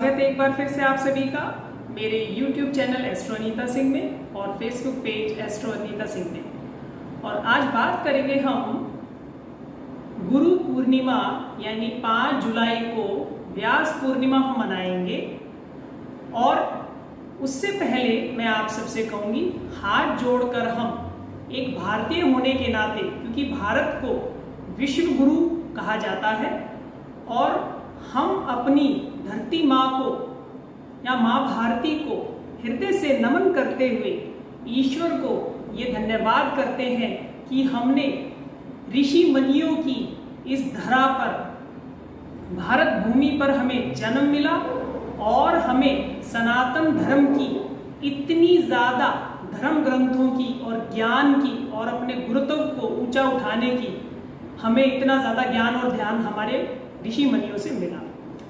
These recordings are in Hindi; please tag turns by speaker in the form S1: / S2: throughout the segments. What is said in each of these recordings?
S1: स्वागत है एक बार फिर से आप सभी का मेरे YouTube channel astro Anita Singh में और Facebook page astro Anita Singh में। और आज बात करेंगे हम गुरु पूर्णिमा यानी 5 जुलाई को व्यास पूर्णिमा हम मनाएंगे। और उससे पहले मैं आप सबसे कहूँगी, हाथ जोड़कर हम एक भारतीय होने के नाते, क्योंकि भारत को विश्व गुरु कहा जाता है और हम अपनी धरती माँ को या माँ भारती को हृदय से नमन करते हुए ईश्वर को ये धन्यवाद करते हैं कि हमने ऋषि मुनियों की इस धरा पर, भारत भूमि पर हमें जन्म मिला और हमें सनातन धर्म की इतनी ज़्यादा धर्म ग्रंथों की और ज्ञान की और अपने गुरुत्व को ऊंचा उठाने की हमें इतना ज़्यादा ज्ञान और ध्यान हमारे ऋषि मुनियों से मिला।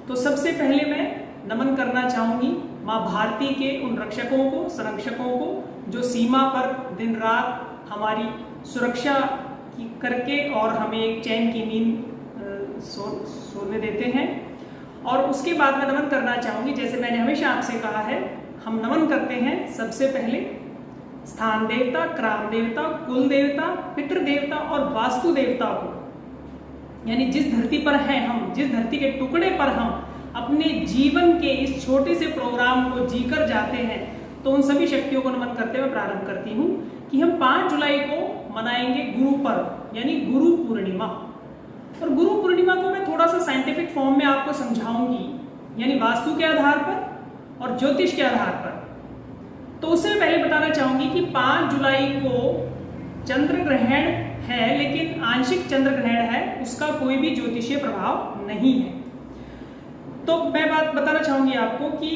S1: तो सबसे पहले मैं नमन करना चाहूँगी माँ भारती के उन रक्षकों को, संरक्षकों को, जो सीमा पर दिन रात हमारी सुरक्षा करके और हमें एक चैन की नींद सोने देते हैं। और उसके बाद मैं नमन करना चाहूँगी, जैसे मैंने हमेशा आपसे कहा है, हम नमन करते हैं सबसे पहले स्थान देवता, ग्राम देवता, कुल देवता, पितृ देवता और वास्तु देवता को, यानी जिस धरती पर हैं हम, जिस धरती के टुकड़े पर हम अपने जीवन के इस छोटे से प्रोग्राम को जीकर जाते हैं, तो उन सभी शक्तियों को नमन करते हुए प्रारंभ करती हूँ कि हम 5 जुलाई को मनाएंगे गुरु पर्व यानी गुरु पूर्णिमा। और गुरु पूर्णिमा को मैं थोड़ा सा साइंटिफिक फॉर्म में आपको समझाऊंगी, यानी वास्तु के आधार पर और ज्योतिष के आधार पर। तो उससे पहले बताना चाहूंगी कि 5 जुलाई को चंद्र ग्रहण है, लेकिन आंशिक चंद्र ग्रहण है, उसका कोई भी ज्योतिषीय प्रभाव नहीं है। तो मैं बात बताना चाहूंगी आपको कि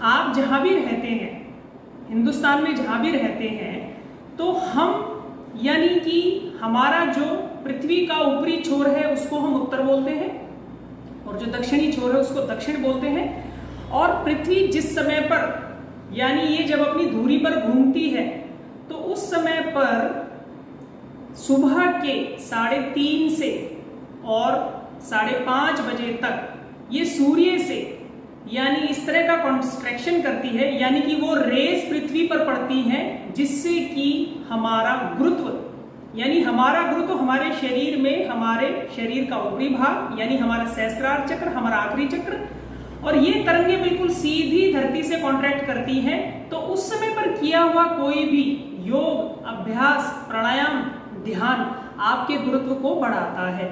S1: आप जहां भी रहते हैं, हिंदुस्तान में जहां भी रहते हैं, तो हम यानी कि हमारा जो पृथ्वी का ऊपरी छोर है उसको हम उत्तर बोलते हैं और जो दक्षिणी छोर है उसको दक्षिण बोलते हैं। और पृथ्वी जिस समय पर, यानी ये जब अपनी धुरी पर घूमती है, तो उस समय पर सुबह के 3:30 से और 5:30 बजे तक ये सूर्य से यानी इस तरह का कॉन्स्ट्रक्शन करती है, यानी कि वो रेस पृथ्वी पर पड़ती हैं, जिससे कि हमारा गुरुत्व, यानी हमारा गुरुत्व हमारे शरीर में, हमारे शरीर का ऊपरी भाग यानी हमारा सहस्त्रार चक्र, हमारा आखिरी चक्र, और ये तरंगे बिल्कुल सीधी धरती से कॉन्ट्रैक्ट करती हैं। तो उस समय पर किया हुआ कोई भी योग, अभ्यास, प्राणायाम, ध्यान आपके गुरुत्व को बढ़ाता है।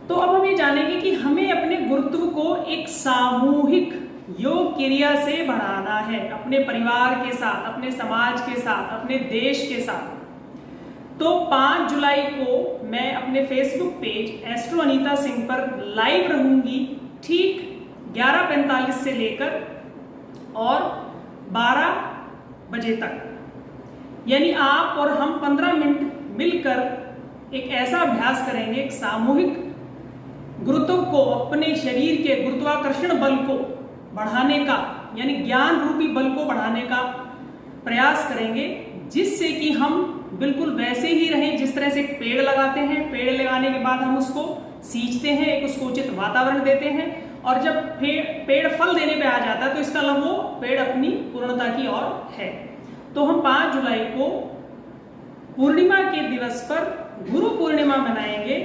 S1: तो अब हम ये जानेंगे कि हमें अपने गुरुत्व को एक सामूहिक योग क्रिया से बढ़ाना है, अपने परिवार के साथ, अपने समाज के साथ, अपने देश के साथ। तो 5 जुलाई को मैं अपने Facebook page astro Anita Singh पर लाइव रहूंगी, ठीक 11:45 से लेकर और 12 बजे तक। यानी आप और हम 15 मिनट मिलकर एक ऐसा अभ्यास करेंगे, एक सामूहिक गुरुत्व को, अपने शरीर के गुरुत्वाकर्षण बल को बढ़ाने का, यानी ज्ञान रूपी बल को बढ़ाने का प्रयास करेंगे, जिससे कि हम बिल्कुल वैसे ही रहें जिस तरह से एक पेड़ लगाते हैं। पेड़ लगाने के बाद हम उसको सींचते हैं, एक उसको उचित वातावरण देते हैं, और जब पेड़ फल देने पे आ जाता है तो इसका मतलब वो पेड़ अपनी पूर्णता की ओर है। तो हम 5 जुलाई को पूर्णिमा के दिवस पर गुरु पूर्णिमा मनाएंगे,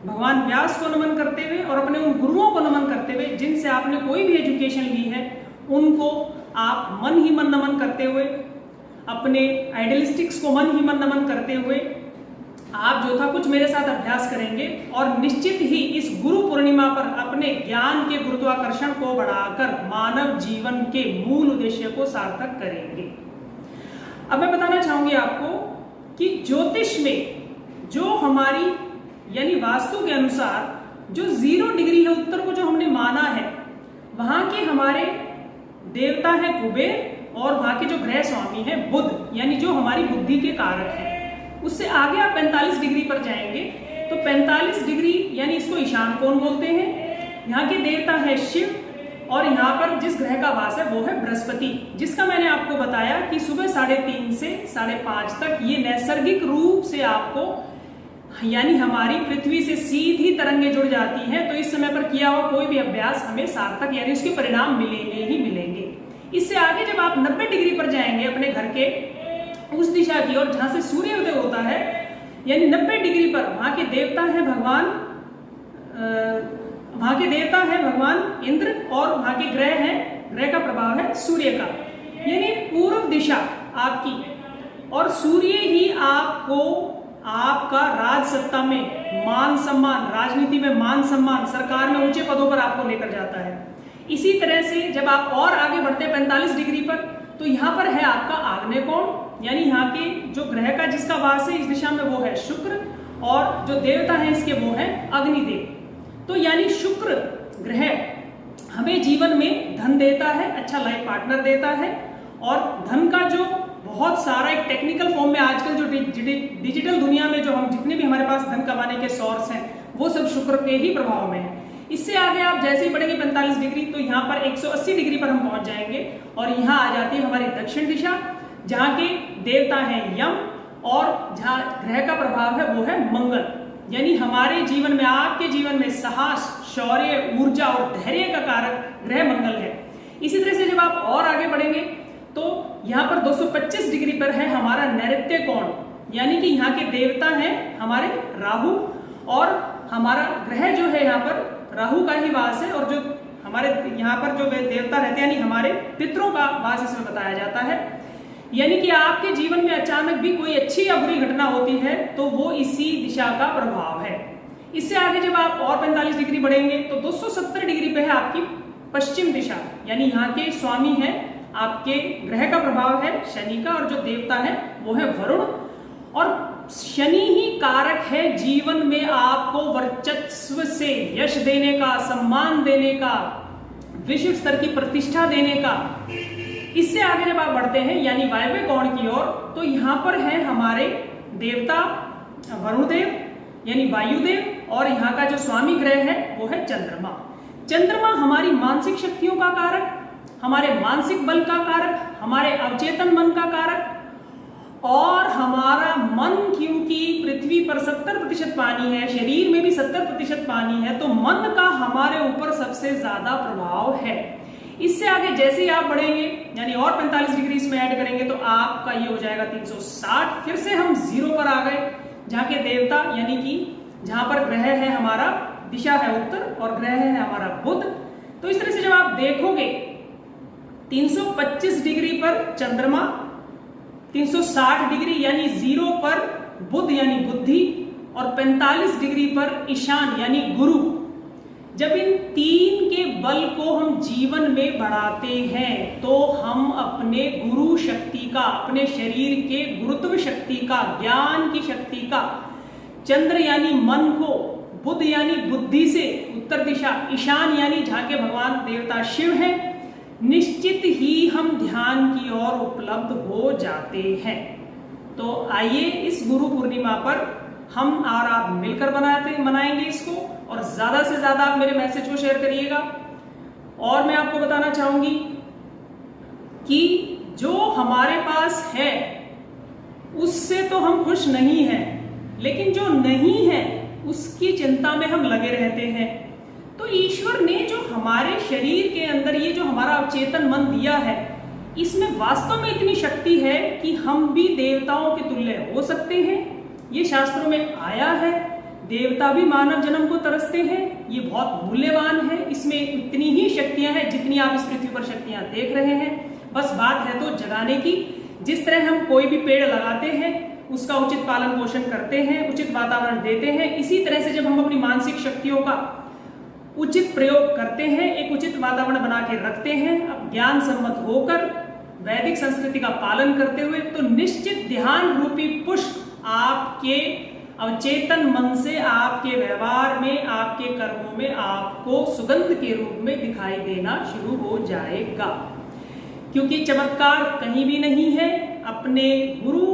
S1: भगवान व्यास को नमन करते हुए और अपने उन गुरुओं को नमन करते हुए जिनसे आपने कोई भी एजुकेशन ली है, उनको आप मन ही मन नमन करते हुए, अपने आइडियलिस्टिक्स को मन ही मन नमन करते हुए आप जो था कुछ मेरे साथ अभ्यास करेंगे और निश्चित ही इस गुरु पूर्णिमा पर अपने ज्ञान के गुरुत्वाकर्षण को बढ़ाकर मानव जीवन के मूल उद्देश्य को सार्थक करेंगे। अब मैं बताना चाहूंगी आपको कि ज्योतिष में जो हमारी यानी वास्तु के अनुसार जो 0 डिग्री है उत्तर को जो हमने माना है, वहां के हमारे देवता है कुबेर और वहां के जो ग्रह स्वामी है बुध, यानी जो हमारी बुद्धि के कारक है। उससे आगे आप 45 डिग्री पर जाएंगे तो 45 डिग्री यानी इसको ईशान कोण बोलते हैं। यहाँ के देवता है शिव और यहाँ पर जिस ग्रह का वास है वो है बृहस्पति, जिसका मैंने आपको बताया कि सुबह 3:30 से 5:30 तक ये नैसर्गिक रूप से आपको यानी हमारी पृथ्वी से सीधी तरंगें जुड़ जाती हैं, तो इस समय पर किया हुआ कोई भी अभ्यास हमें सार्थक यानी उसके परिणाम मिलेंगे ही मिलेंगे। इससे आगे जब आप 90 डिग्री पर जाएंगे अपने घर के उस दिशा की ओर जहां से सूर्योदय होता है, यानी 90 डिग्री पर वहां के देवता है भगवान इंद्र, और वहां के ग्रह का प्रभाव है सूर्य का, यानी पूर्व दिशा आपकी, और सूर्य ही आपको आपका राज सत्ता में मान सम्मान, राजनीति में मान सम्मान, सरकार में ऊंचे पदों पर आपको लेकर जाता है। इसी तरह से जब आप और आगे बढ़ते हैं 45 डिग्री पर, तो यहाँ पर है आपका आग्नेय कोण, यानी यहाँ के जो ग्रह का जिसका वास है इस दिशा में वो है शुक्र, और जो देवता है इसके वो है अग्निदेव। तो यानी शुक्र ग्रह हमें जीवन में धन देता है, अच्छा लाइफ पार्टनर देता है, और धन का जो बहुत सारा एक टेक्निकल फॉर्म में आजकल जो डिजिटल दुनिया में जो हम जितने भी हमारे पास धन कमाने के सोर्स हैं वो सब शुक्र के ही प्रभाव में है। इससे आगे आप जैसे ही बढ़ेंगे 45 डिग्री, तो यहाँ पर 180 डिग्री पर हम पहुंच जाएंगे, और यहाँ आ जाती है हमारी दक्षिण दिशा, जहाँ के देवता हैं यम, और जहाँ ग्रह का प्रभाव है वो है मंगल। यानी हमारे जीवन में, आपके जीवन में साहस, शौर्य, ऊर्जा और धैर्य का कारक ग्रह मंगल है। इसी तरह से जब आप और आगे बढ़ेंगे तो यहाँ पर 225 डिग्री पर है हमारा नैऋत्य कोण, यानी कि यहाँ के देवता हैं हमारे राहु, और हमारा ग्रह जो है यहाँ पर राहु का ही वास है, और जो हमारे यहाँ पर जो देवता रहते हैं यानी हमारे पितरों का वास इसमें बताया जाता है। यानी कि आपके जीवन में अचानक भी कोई अच्छी या बुरी घटना होती है तो वो इसी दिशा का प्रभाव है। इससे आगे जब आप और 45 डिग्री बढ़ेंगे तो 270 डिग्री पे है आपकी पश्चिम दिशा, यानी यहाँ के स्वामी है आपके ग्रह का प्रभाव है शनि का, और जो देवता है वो है वरुण, और शनि ही कारक है जीवन में आपको वर्चस्व से यश देने का, सम्मान देने का, विश्व स्तर की प्रतिष्ठा देने का। इससे आगे जब आप बढ़ते हैं यानी वायव्य कोण की ओर, तो यहाँ पर है हमारे देवता वरुण देव यानी वायुदेव, और यहाँ का जो स्वामी ग्रह है वो है चंद्रमा। चंद्रमा हमारी मानसिक शक्तियों का कारक, हमारे मानसिक बल का कारक, हमारे अवचेतन मन का कारक, और हमारा मन क्योंकि पृथ्वी पर 70% पानी है, शरीर में भी 70% पानी है, तो मन का हमारे ऊपर सबसे ज्यादा प्रभाव है। इससे आगे जैसे ही आप बढ़ेंगे यानी और 45 डिग्री इसमें ऐड करेंगे तो आपका ये हो जाएगा 360। फिर से हम 0 पर आ गए, जहाँ के देवता यानी कि जहां पर ग्रह है हमारा दिशा है उत्तर और ग्रह है हमारा बुध। तो इस तरह से जब आप देखोगे 325 डिग्री पर चंद्रमा, 360 डिग्री यानी 0 पर बुध यानी बुद्धि, और 45 डिग्री पर ईशान यानी गुरु। जब इन तीन के बल को हम जीवन में बढ़ाते हैं तो हम अपने गुरु शक्ति का, अपने शरीर के गुरुत्व शक्ति का, ज्ञान की शक्ति का, चंद्र यानी मन को, बुध यानी बुद्धि से उत्तर दिशा, ईशान यानी जहां के भगवान देवता शिव हैं, निश्चित ही हम ध्यान की ओर उपलब्ध हो जाते हैं। तो आइए इस गुरु पूर्णिमा पर हम और आप मिलकर मनाएंगे इसको, और ज्यादा से ज्यादा आप मेरे मैसेज को शेयर करिएगा। और मैं आपको बताना चाहूंगी कि जो हमारे पास है उससे तो हम खुश नहीं हैं, लेकिन जो नहीं है उसकी चिंता में हम लगे रहते हैं। तो ईश्वर ने जो हमारे शरीर के अंदर ये जो हमारा अवचेतन मन दिया है, इसमें वास्तव में इतनी शक्ति है कि हम भी देवताओं के तुल्य हो सकते हैं। ये शास्त्रों में आया है, देवता भी मानव जन्म को तरसते हैं, ये बहुत मूल्यवान है, इसमें इतनी ही शक्तियां हैं जितनी आप इस पृथ्वी पर शक्तियां देख रहे हैं। बस बात है तो जगाने की। जिस तरह हम कोई भी पेड़ लगाते हैं, उसका उचित पालन पोषण करते हैं, उचित वातावरण देते हैं, इसी तरह से जब हम अपनी मानसिक शक्तियों का उचित प्रयोग करते हैं, एक उचित वातावरण बना के रखते हैं, अब ज्ञान सम्मत होकर वैदिक संस्कृति का पालन करते हुए, तो निश्चित ध्यान रूपी पुष्प आपके अवचेतन मन से आपके व्यवहार में, आपके कर्मों में आपको सुगंध के रूप में दिखाई देना शुरू हो जाएगा। क्योंकि चमत्कार कहीं भी नहीं है। अपने गुरु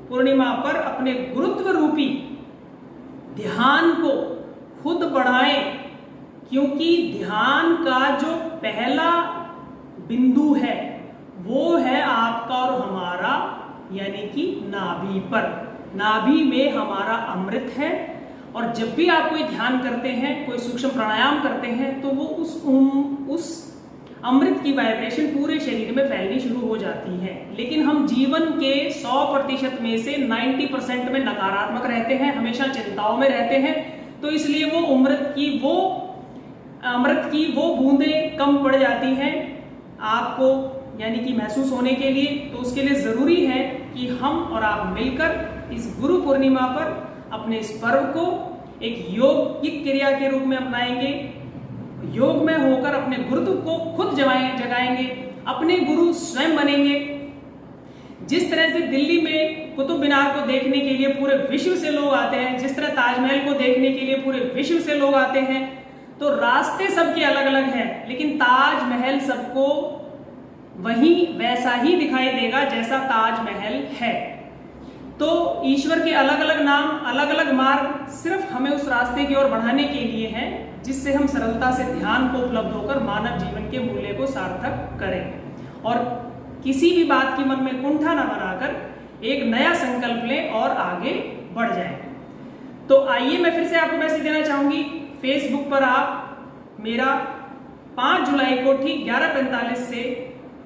S1: पूर्णिमा पर अपने गुरुत्व रूपी ध्यान को खुद बढ़ाएं, क्योंकि ध्यान का जो पहला बिंदु है वो है आपका और हमारा यानी कि नाभि पर। नाभि में हमारा अमृत है। और जब भी आप कोई ध्यान करते हैं, कोई सूक्ष्म प्राणायाम करते हैं, तो वो उस अमृत की वाइब्रेशन पूरे शरीर में फैलनी शुरू हो जाती है। लेकिन हम जीवन के 100% में से 90% में नकारात्मक रहते हैं, हमेशा चिंताओं में रहते हैं। तो इसलिए वो अमृत की वो बूंदें कम पड़ जाती हैं आपको, यानी कि महसूस होने के लिए। तो उसके लिए जरूरी है कि हम और आप मिलकर इस गुरु पूर्णिमा पर अपने इस पर्व को एक योगिक क्रिया के रूप में अपनाएंगे, योग में होकर अपने गुरुत्व को खुद जगाएंगे, अपने गुरु स्वयं बनेंगे। जिस तरह से दिल्ली में कुतुब मीनार को देखने के लिए पूरे विश्व से लोग आते हैं, जिस तरह ताजमहल को देखने के लिए पूरे विश्व से लोग आते हैं, तो रास्ते सबके अलग अलग हैं, लेकिन ताजमहल सबको वैसा ही दिखाई देगा जैसा ताजमहल है। तो ईश्वर के अलग अलग नाम, अलग अलग मार्ग सिर्फ हमें उस रास्ते की ओर बढ़ाने के लिए हैं, जिससे हम सरलता से ध्यान को उपलब्ध होकर मानव जीवन के मूल्य को सार्थक करें और किसी भी बात की मन में कुंठा न बनाकर एक नया संकल्प लें और आगे बढ़ जाएं। तो आइए मैं फिर से आपको मैसेज देना चाहूंगी, फेसबुक पर आप मेरा 5 जुलाई को ठीक 11:45 से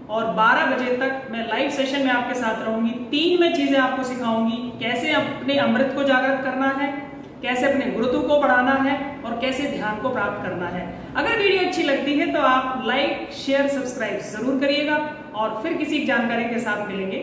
S1: और 12 बजे तक मैं लाइव सेशन में आपके साथ रहूंगी। 3 मैं चीजें आपको सिखाऊंगी, कैसे अपने अमृत को जागृत करना है, कैसे अपने गुरुत्व को बढ़ाना है और कैसे ध्यान को प्राप्त करना है। अगर वीडियो अच्छी लगती है तो आप लाइक, शेयर, सब्सक्राइब जरूर करिएगा और फिर किसी जानकारी के साथ मिलेंगे।